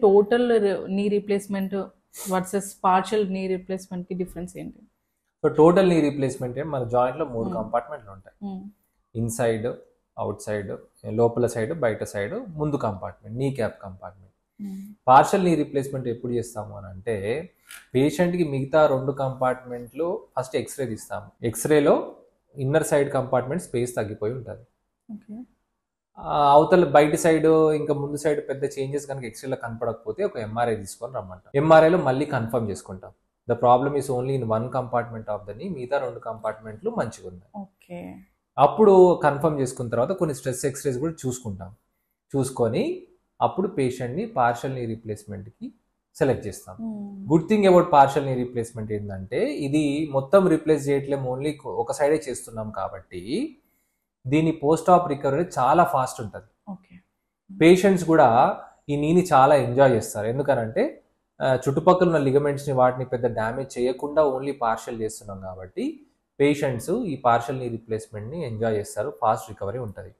Total knee replacement versus partial knee replacement కి difference ఏంటి? So total knee replacement మన joint లో 3 కంపార్ట్మెంట్లు ఉంటాయి. ఇన్సైడ్, అవుట్ సైడ్, లోపల సైడ్, బయట సైడ్, ముందు compartment, kneecap compartment. Partial knee replacement ఎప్పుడు చేస్తాము అని అంటే పేషెంట్కి మిగతా 2 కంపార్ట్మెంట్లు ఫస్ట్ ఎక్స్రే తీస్తాము. ఎక్స్రేలో ఇన్నర్ సైడ్ కంపార్ట్మెంట్ స్పేస్ తగ్గిపోయి ఉంటుంది. అవతల బయట సైడ్ ఇంకా ముందు సైడ్ పెద్ద చేంజెస్ కనుక ఎక్స్రేలో కనపడకపోతే ఒక ఎంఆర్ఐ తీసుకొని రమ్మంటాం. ఎంఆర్ఐలో మళ్ళీ కన్ఫర్మ్ చేసుకుంటాం. The problem is only in 1 compartment of the నీ, మిగతా 2 కంపార్ట్మెంట్లు మంచిగా ఉన్నాయి. అప్పుడు కన్ఫర్మ్ చేసుకున్న తర్వాత కొన్ని స్ట్రెస్ ఎక్స్రేస్ కూడా చూసుకొని అప్పుడు పేషెంట్ని పార్షియల్ నీ రీప్లేస్మెంట్కి సెలెక్ట్ చేస్తాం. Good thing about partial knee replacement ఏంటంటే ఇది మొత్తం రీప్లేస్ చేయట్లేము, ఓన్లీ ఒక సైడే చేస్తున్నాం కాబట్టి దీని పోస్ట్ ఆప్ రికవరీ చాలా ఫాస్ట్ ఉంటుంది. పేషెంట్స్ కూడా ఈ నీని చాలా ఎంజాయ్ చేస్తారు. ఎందుకనంటే చుట్టుపక్కల ఉన్న లిగమెంట్స్ని వాటిని పెద్ద డ్యామేజ్ చేయకుండా ఓన్లీ పార్షియల్ చేస్తున్నాం కాబట్టి పేషెంట్స్ ఈ పార్షియల్ నీ రీప్లేస్మెంట్ని ఎంజాయ్ చేస్తారు. ఫాస్ట్ రికవరీ ఉంటుంది.